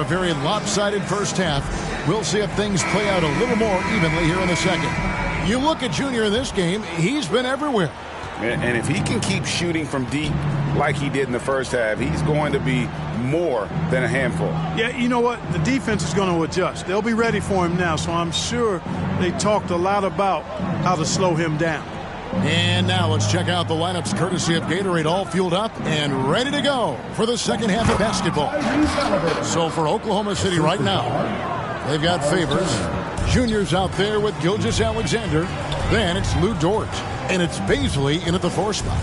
A very lopsided first half. We'll see if things play out a little more evenly here in the second. You look at Junior in this game, he's been everywhere. And if he can keep shooting from deep like he did in the first half, he's going to be more than a handful. Yeah, you know what? The defense is going to adjust. They'll be ready for him now, so I'm sure they talked a lot about how to slow him down. And now let's check out the lineups courtesy of Gatorade, all fueled up and ready to go for the second half of basketball. So for Oklahoma City right now, they've got Favors. Junior's out there with Gilgeous-Alexander. Then it's Lou Dort. And it's Bazley in at the 4 spot.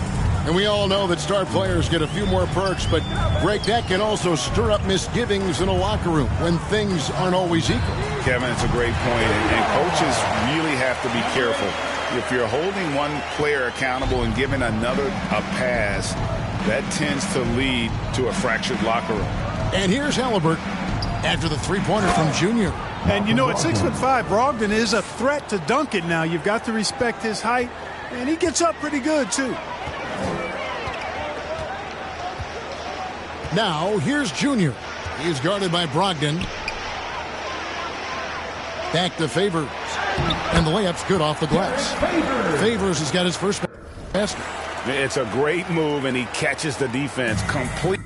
And we all know that star players get a few more perks, but Greg, that can also stir up misgivings in a locker room when things aren't always equal. Kevin, it's a great point, and coaches really have to be careful. If you're holding one player accountable and giving another a pass, that tends to lead to a fractured locker room. And here's Halliburton after the three-pointer from Junior. And you know, at 6'5", Brogdon is a threat to dunk it now. You've got to respect his height, and he gets up pretty good, too. Now, here's Junior. He's guarded by Brogdon. Back to Favors. And the layup's good off the glass. Favors has got his first basket. It's a great move, and he catches the defense completely.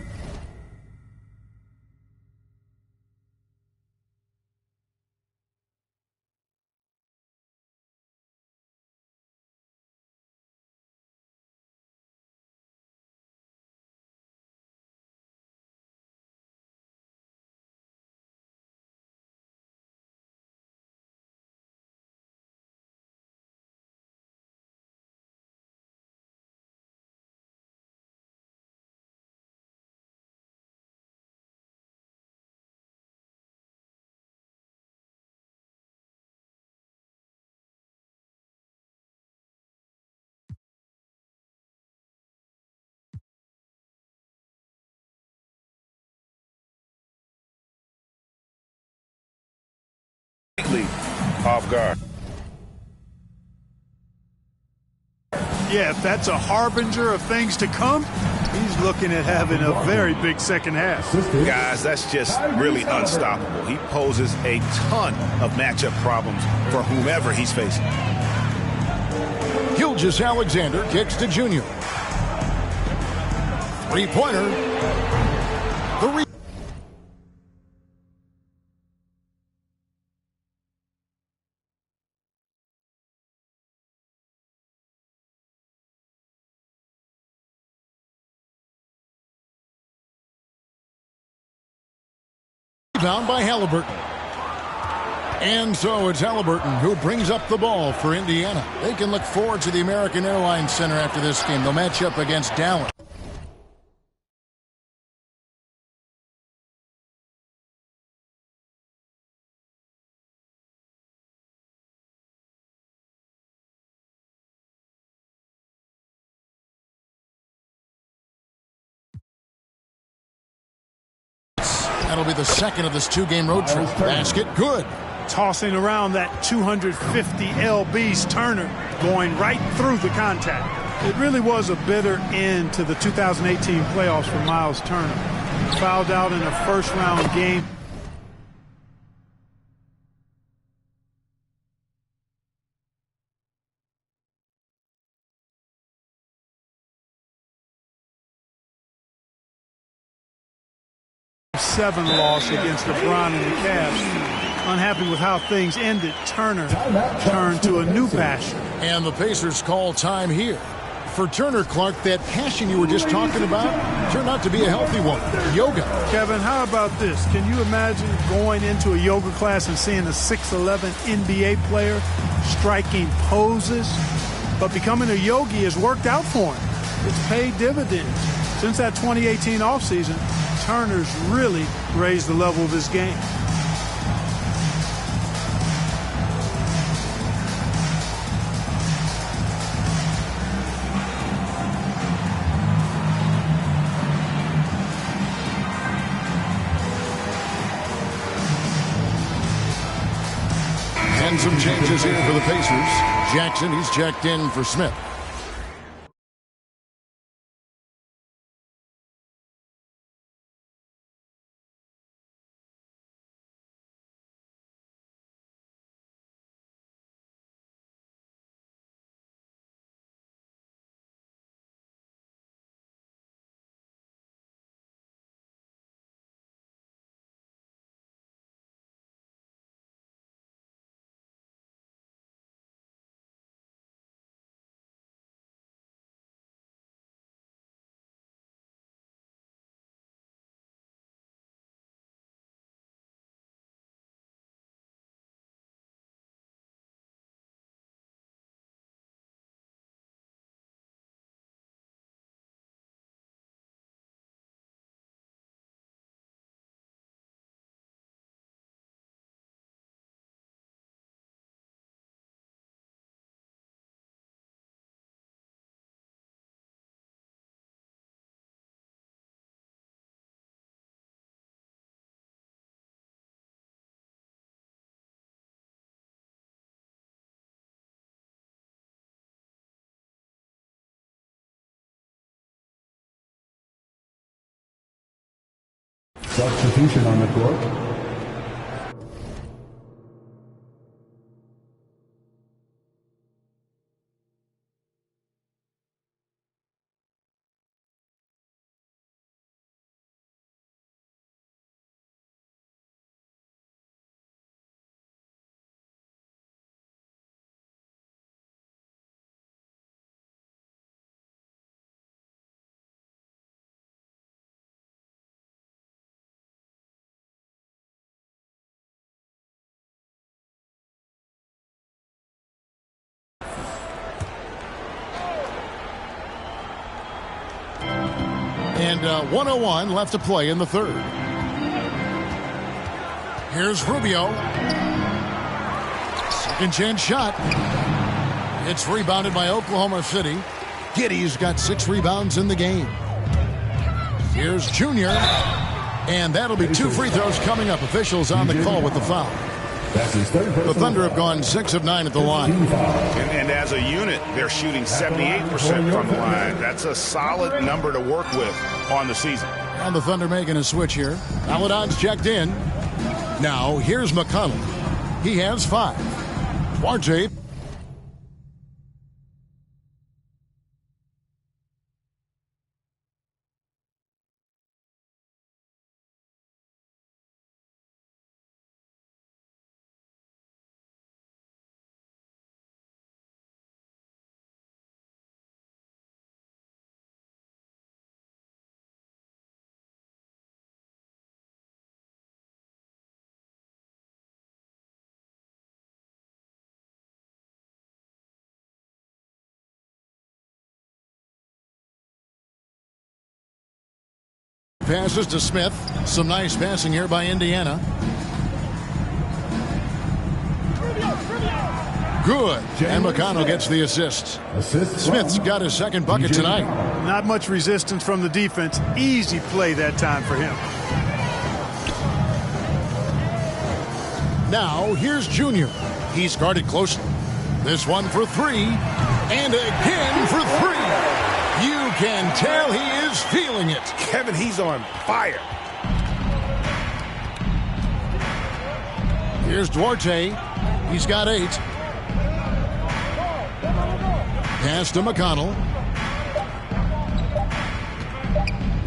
Off guard. Yeah, if that's a harbinger of things to come, he's looking at having a very big second half. Guys, that's just really unstoppable. He poses a ton of matchup problems for whomever he's facing. Gilgeous-Alexander kicks to Junior. Three-pointer. The rebound by Halliburton. And so it's Halliburton who brings up the ball for Indiana. They can look forward to the American Airlines Center after this game. They'll match up against Dallas. That'll be the second of this two-game road trip. Basket, good. Tossing around that 250 lbs, Turner going right through the contact. It really was a bitter end to the 2018 playoffs for Miles Turner. Fouled out in a first-round game. Seven loss against LeBron and the Cavs. Unhappy with how things ended, Turner turned to a new passion. And the Pacers call time here. For Turner, Clark, that passion you were just talking about turned out to be a healthy one. Yoga. Kevin, how about this? Can you imagine going into a yoga class and seeing a 6'11" NBA player striking poses? But becoming a yogi has worked out for him. It's paid dividends. Since that 2018 offseason, Turner's really raised the level of his game. And some changes here for the Pacers. Jackson, he's checked in for Smith. Substitution on the court. And 1:01 left to play in the third. Here's Rubio. Second chance shot. It's rebounded by Oklahoma City. Giddey's got 6 rebounds in the game. Here's Junior. And that'll be 2 free throws coming up. Officials on the call with the foul. The Thunder have gone 6 of 9 at the line. And as a unit, they're shooting 78% from the line. That's a solid number to work with on the season. And the Thunder making a switch here. Paladon's checked in. Now, here's McConnell. He has 5. Duarte. Passes to Smith. Some nice passing here by Indiana. Good. And McConnell gets the assist. Smith's got his second bucket tonight. Not much resistance from the defense. Easy play that time for him. Now, here's Junior. He's guarded closely. This one for 3. And again for 3. You can tell he is feeling it. Kevin, he's on fire. Here's Duarte. He's got 8. Pass to McConnell.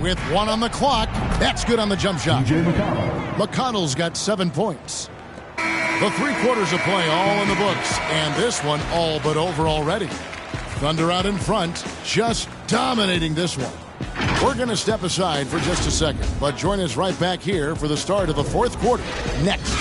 With 1 on the clock. That's good on the jump shot. McConnell's got 7 points. The 3 quarters of play all in the books. And this one all but over already. Thunder out in front, just dominating this one. We're going to step aside for just a second, but join us right back here for the start of the 4th quarter next.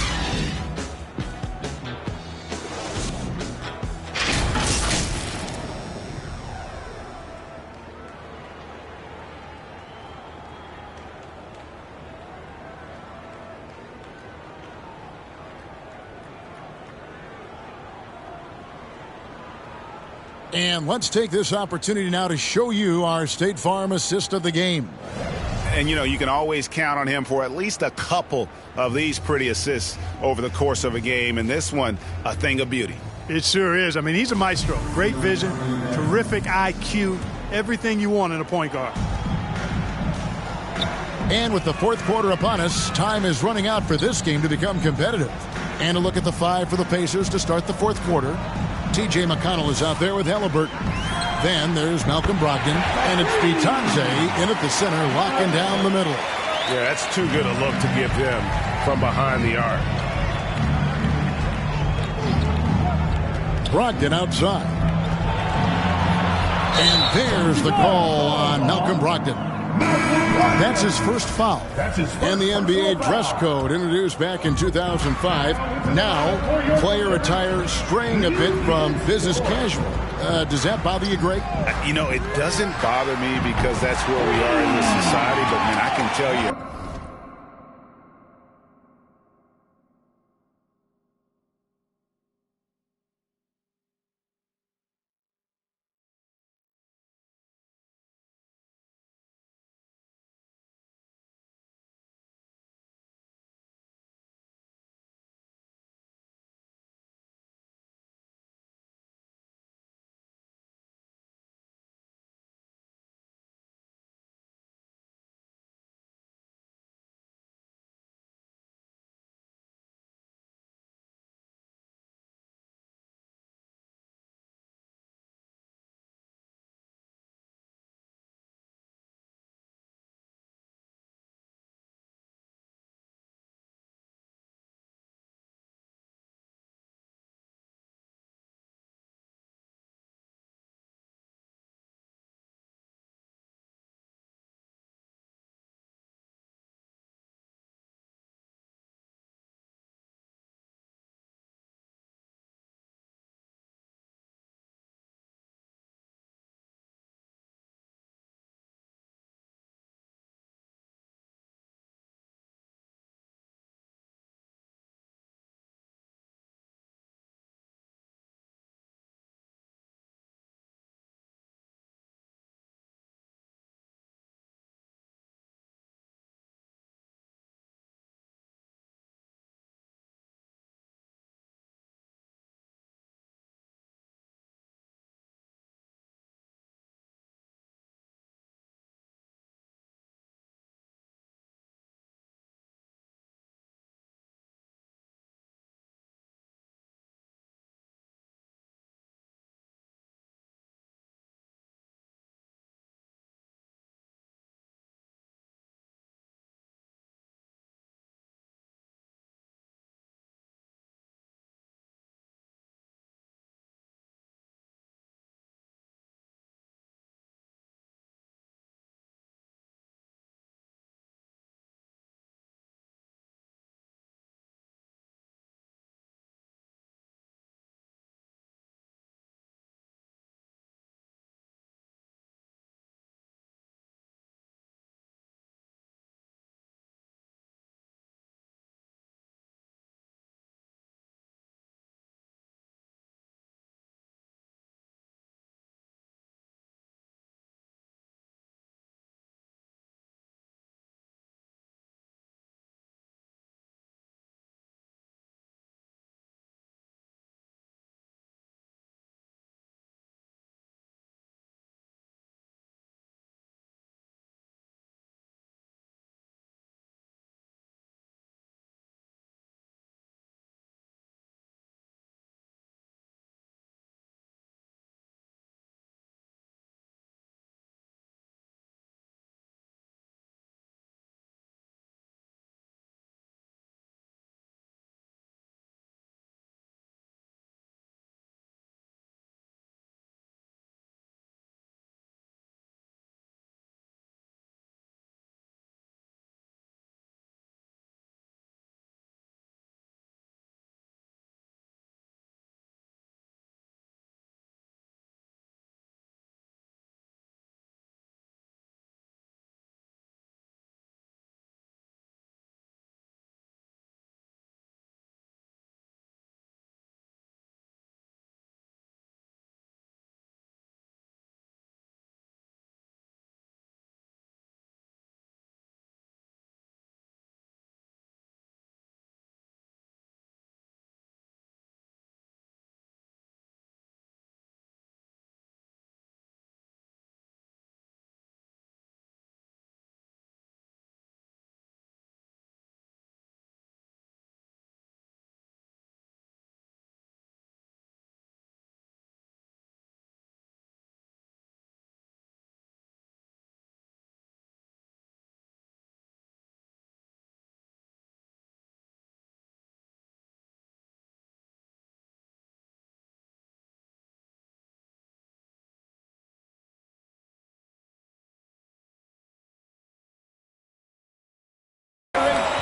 And let's take this opportunity now to show you our State Farm assist of the game. And, you know, you can always count on him for at least a couple of these pretty assists over the course of a game. And this one, a thing of beauty. It sure is. I mean, he's a maestro. Great vision, terrific IQ, everything you want in a point guard. And with the 4th quarter upon us, time is running out for this game to become competitive. And a look at the 5 for the Pacers to start the 4th quarter. T.J. McConnell is out there with Halliburton. Then there's Malcolm Brogdon, and it's Bitonze in at the center, locking down the middle. Yeah, that's too good a look to give them from behind the arc. Brogdon outside. And there's the call on Malcolm Brogdon. That's his first foul. And the NBA dress code introduced back in 2005. Now, player attire straying a bit from business casual. Does that bother you, Greg? You know, it doesn't bother me because that's where we are in this society. But, man, I can tell you,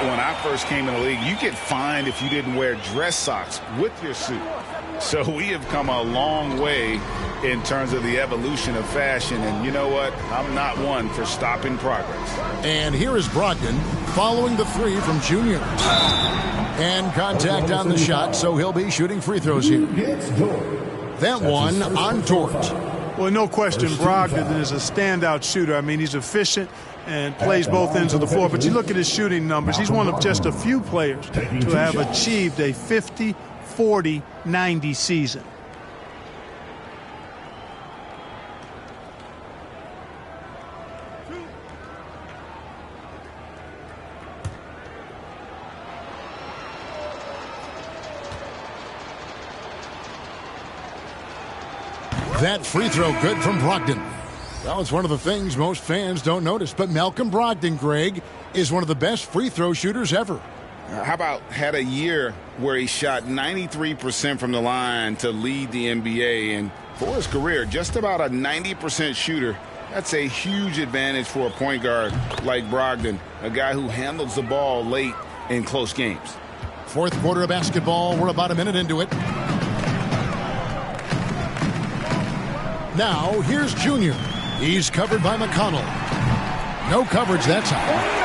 when I first came in the league, you get fined if you didn't wear dress socks with your suit. So we have come a long way in terms of the evolution of fashion. And you know what? I'm not one for stopping progress. And here is Brogdon following the three from Junior. And contact on the shot, so he'll be shooting free throws here. That one on Dort. Well, no question, Brogdon is a standout shooter. I mean, he's efficient and plays both ends of the floor. But you look at his shooting numbers. He's one of just a few players to have achieved a 50, 40, 90 season. That free throw good from Brogdon. Well, it's one of the things most fans don't notice. But Malcolm Brogdon, Greg, is one of the best free throw shooters ever. How about had a year where he shot 93% from the line to lead the NBA? And for his career, just about a 90% shooter. That's a huge advantage for a point guard like Brogdon, a guy who handles the ball late in close games. Fourth quarter of basketball. We're about a minute into it. Now, here's Junior. He's covered by McConnell. No coverage that time.